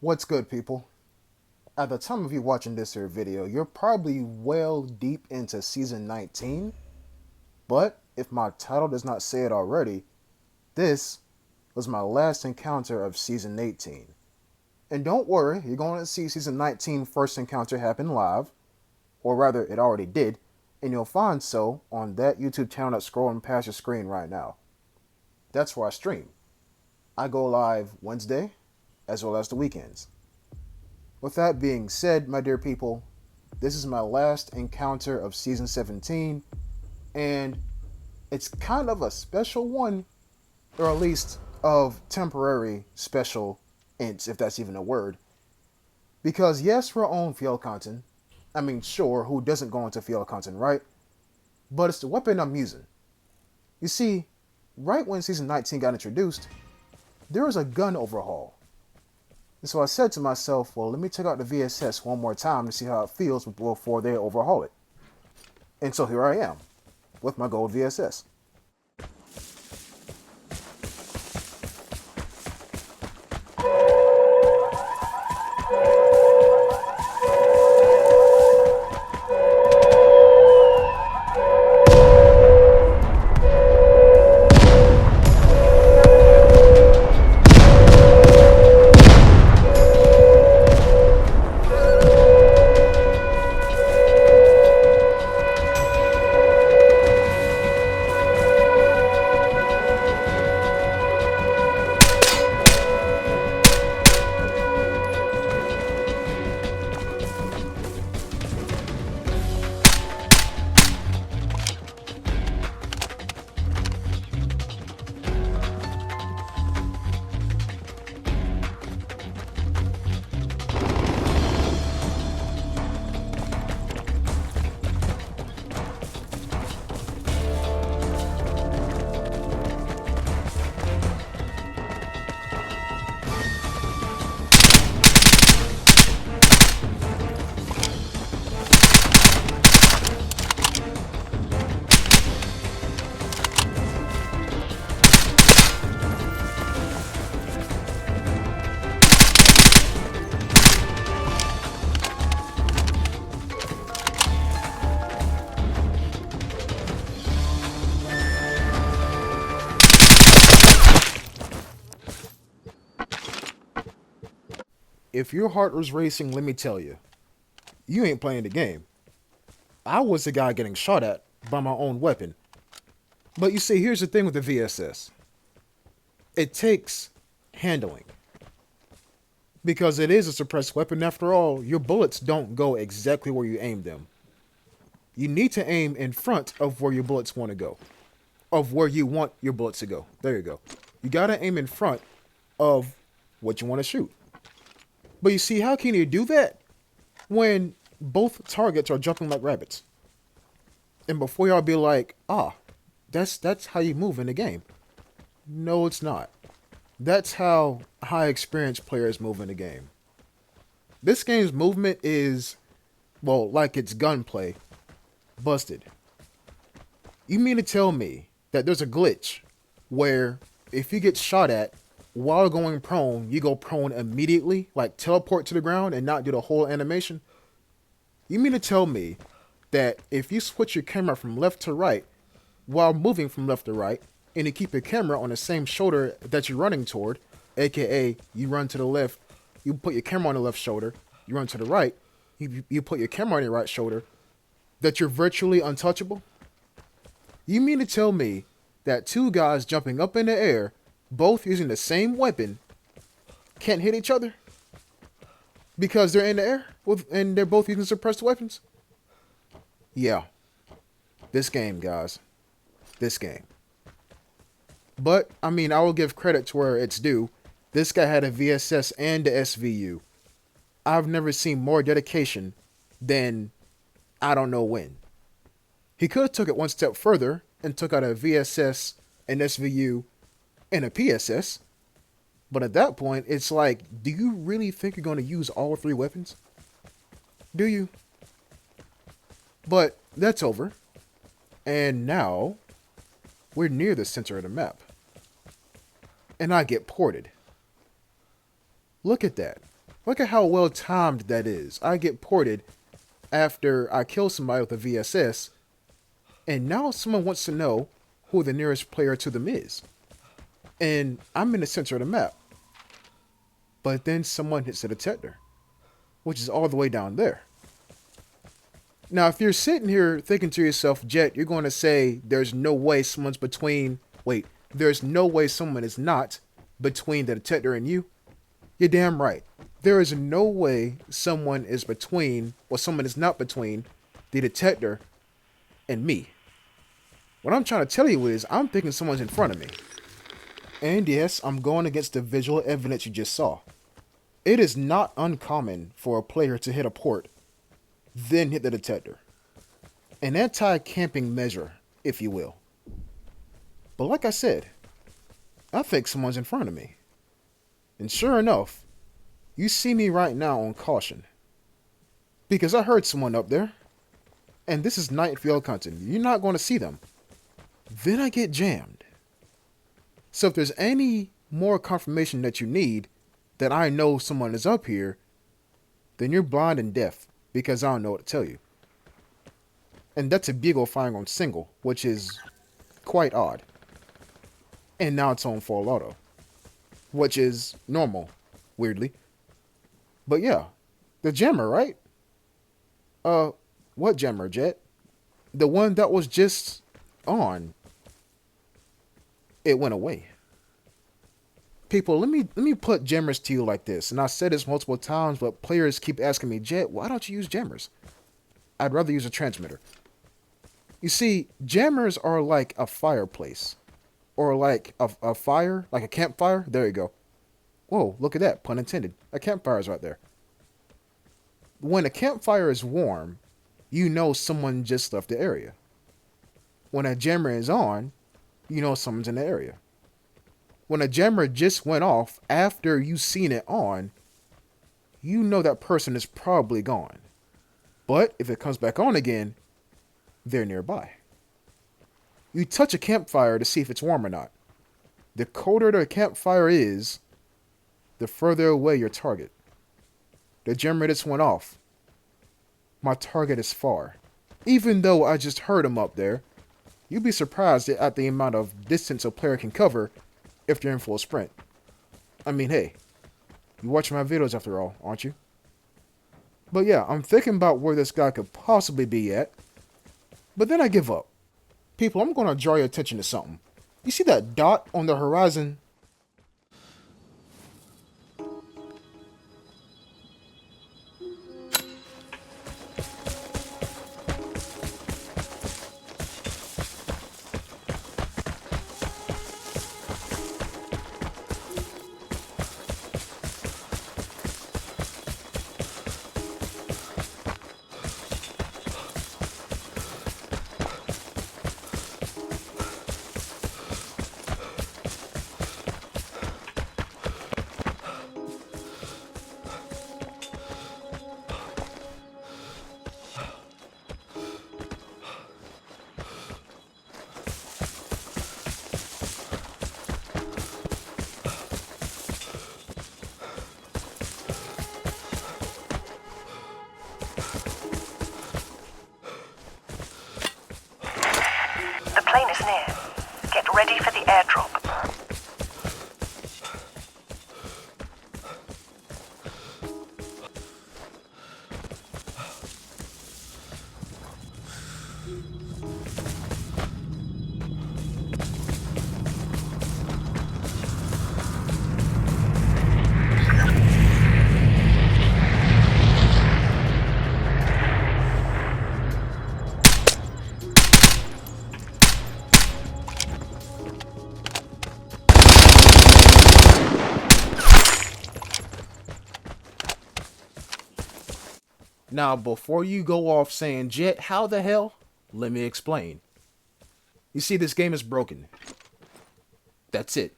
What's good, people? At the time of you watching this here video, you're probably well deep into Season 19, but if my title does not say it already, this was my last encounter of Season 18. And don't worry, you're going to see Season 19 first encounter happen live, or rather, it already did, and you'll find so on that YouTube channel that's scrolling past your screen right now. That's where I stream. I go live Wednesday, as well as the weekends. With that being said, my dear people, this is my last encounter of Season 17, and it's kind of a special one, or at least of temporary special ints, if that's even a word. Because yes, we're on field content. I mean, sure, who doesn't go into field content, right? But it's the weapon I'm using. You see, right when Season 19 got introduced, there was a gun overhaul. And so I said to myself, well, let me check out the VSS one more time to see how it feels before they overhaul it. And so here I am, with my gold VSS. If your heart was racing, let me tell you, you ain't playing the game. I was the guy getting shot at by my own weapon. But you see, here's the thing with the VSS. It takes handling. Because it is a suppressed weapon after all, your bullets don't go exactly where you aim them. You need to aim in front of where your bullets want to go. Of where you want your bullets to go. There you go. You gotta aim in front of what you want to shoot. But you see, how can you do that when both targets are jumping like rabbits? And before y'all be like, that's how you move in the game. No, it's not. That's how high experienced players move in the game. This game's movement is, well, like its gunplay, busted. You mean to tell me that there's a glitch where if you get shot at while going prone, you go prone immediately, like teleport to the ground and not do the whole animation? You mean to tell me that if you switch your camera from left to right while moving from left to right, and you keep your camera on the same shoulder that you're running toward, aka you run to the left, you put your camera on the left shoulder, you run to the right, you put your camera on your right shoulder, that you're virtually untouchable? You mean to tell me that two guys jumping up in the air, both using the same weapon, can't hit each other? Because they're in the air and they're both using suppressed weapons? Yeah. This game, guys. This game. But, I mean, I will give credit to where it's due. This guy had a VSS and a SVU. I've never seen more dedication than I don't know when. He could have took it one step further and took out a VSS, an SVU, and a PSS. But at that point, it's like, do you really think you're going to use all three weapons? Do you? But that's over. And now, we're near the center of the map. And I get ported. Look at that. Look at how well timed that is. I get ported after I kill somebody with a VSS, and now someone wants to know who the nearest player to them is. And I'm in the center of the map. But then someone hits the detector, which is all the way down there. Now, if you're sitting here thinking to yourself, Jet, you're going to say there's no way someone's between. Wait, there's no way someone is not between the detector and you. You're damn right. There is no way someone is between, or someone is not between, the detector and me. What I'm trying to tell you is, I'm thinking someone's in front of me. And yes, I'm going against the visual evidence you just saw. It is not uncommon for a player to hit a port, then hit the detector. An anti-camping measure, if you will. But like I said, I think someone's in front of me. And sure enough, you see me right now on caution. Because I heard someone up there. And this is night field hunting. You're not going to see them. Then I get jammed. So if there's any more confirmation that you need that I know someone is up here, then you're blind and deaf because I don't know what to tell you. And that's a Vigor firing on single, which is quite odd. And now it's on full auto, which is normal, weirdly. But yeah, the jammer, right? What jammer, Jet? The one that was just on. It went away. People, let me put jammers to you like this. And I said this multiple times, but players keep asking me, Jet, why don't you use jammers? I'd rather use a transmitter. You see, jammers are like a fireplace. Or like a fire, like a campfire. There you go. Whoa, look at that, pun intended. A campfire is right there. When a campfire is warm, you know someone just left the area. When a jammer is on, you know someone's in the area. When a jammer just went off after you've seen it on, you know that person is probably gone. But if it comes back on again, they're nearby. You touch a campfire to see if it's warm or not. The colder the campfire is, the further away your target. The jammer just went off. My target is far. Even though I just heard him up there, you'd be surprised at the amount of distance a player can cover if they're in full sprint. I mean, hey, you watch my videos after all, aren't you? But yeah, I'm thinking about where this guy could possibly be at. But then I give up. People, I'm going to draw your attention to something. You see that dot on the horizon? The plane is near. Get ready for the airdrop. Now, before you go off saying, Jet, how the hell? Let me explain. You see, this game is broken. That's it.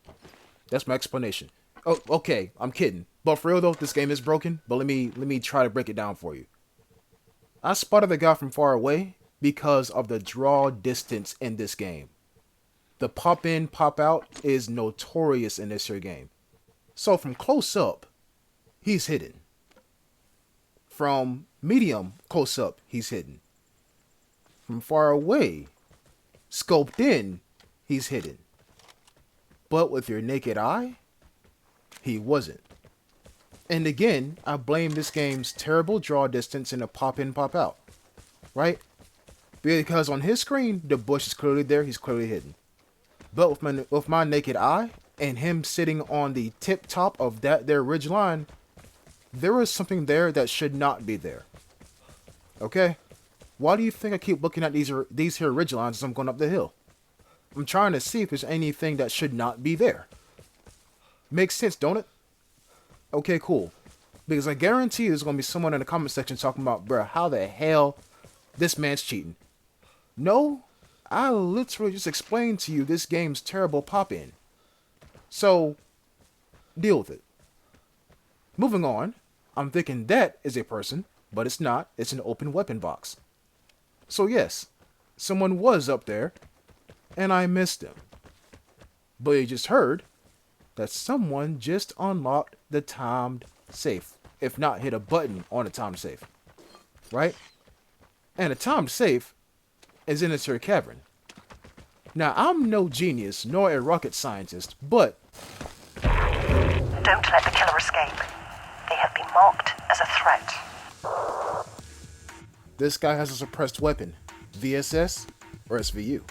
That's my explanation. Oh, okay, I'm kidding. But for real though, this game is broken. But let me try to break it down for you. I spotted the guy from far away because of the draw distance in this game. The pop in, pop out is notorious in this here game. So from close up, he's hidden. From medium close up, he's hidden. From far away, scoped in, he's hidden. But with your naked eye, he wasn't. And again, I blame this game's terrible draw distance and a pop in, pop out. Right? Because on his screen, the bush is clearly there, he's clearly hidden. But with my naked eye, and him sitting on the tip top of that there ridge line, there is something there that should not be there. Okay? Why do you think I keep looking at these here ridge lines as I'm going up the hill? I'm trying to see if there's anything that should not be there. Makes sense, don't it? Okay, cool. Because I guarantee there's going to be someone in the comment section talking about, bruh, how the hell this man's cheating. No, I literally just explained to you this game's terrible pop-in. So, deal with it. Moving on, I'm thinking that is a person, but it's not. It's an open weapon box. So yes, someone was up there, and I missed him. But you just heard that someone just unlocked the timed safe, if not hit a button on a timed safe. Right? And a timed safe is in a secure cavern. Now, I'm no genius nor a rocket scientist, but Don't let the killer escape. They have been marked as a threat. this guy has a suppressed weapon, VSS or SVU.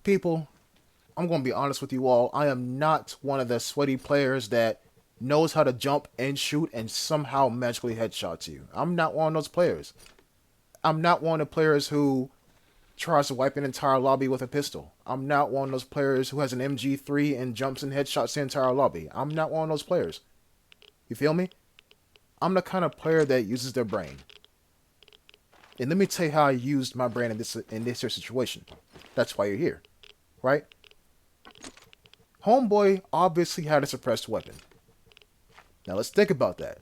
People, I'm going to be honest with you all. I am not one of the sweaty players that knows how to jump and shoot and somehow magically headshot you. I'm not one of those players. I'm not one of the players who tries to wipe an entire lobby with a pistol. I'm not one of those players who has an MG3 and jumps and headshots the entire lobby. I'm not one of those players. You feel me? I'm the kind of player that uses their brain. And let me tell you how I used my brain in this here situation. That's why you're here. Right? Homeboy obviously had a suppressed weapon. Now let's think about that.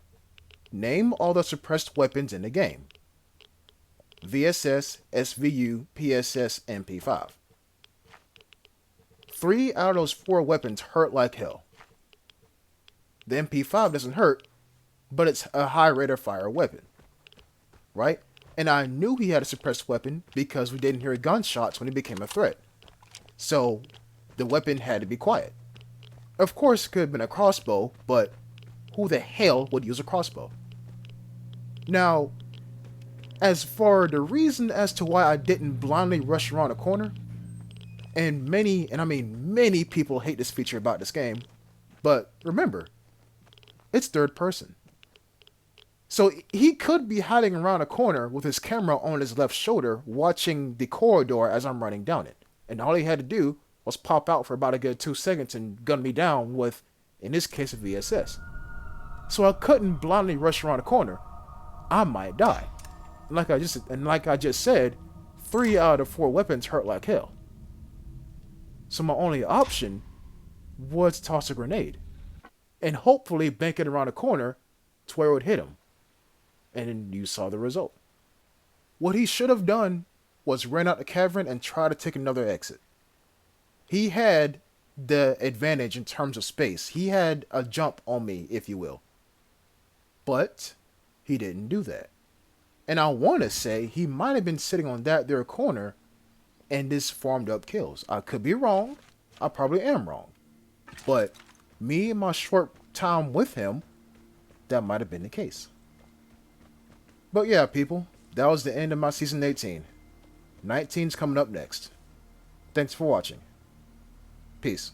Name all the suppressed weapons in the game. VSS, SVU, PSS, and P5. 3 out of those 4 weapons hurt like hell. The MP5 doesn't hurt, but it's a high rate of fire weapon. Right? And I knew he had a suppressed weapon because we didn't hear gunshots when he became a threat. So, the weapon had to be quiet. Of course, it could have been a crossbow, but who the hell would use a crossbow? Now, as for the reason as to why I didn't blindly rush around a corner, and I mean many people hate this feature about this game, but remember, it's third person. So he could be hiding around a corner with his camera on his left shoulder, watching the corridor as I'm running down it. And all he had to do was pop out for about a good 2 seconds and gun me down with, in this case, a VSS. So I couldn't blindly rush around a corner. I might die. And like I just said, 3 out of 4 weapons hurt like hell. So my only option was to toss a grenade and hopefully bank it around a corner to where it would hit him. And then you saw the result. What he should have done was ran out the cavern and try to take another exit. He had the advantage in terms of space. He had a jump on me, if you will. But he didn't do that. And I want to say he might have been sitting on that there corner and this farmed up kills. I could be wrong. I probably am wrong. But me and my short time with him, that might have been the case. But yeah, people, that was the end of my season 18. 19's coming up next. Thanks for watching. Peace.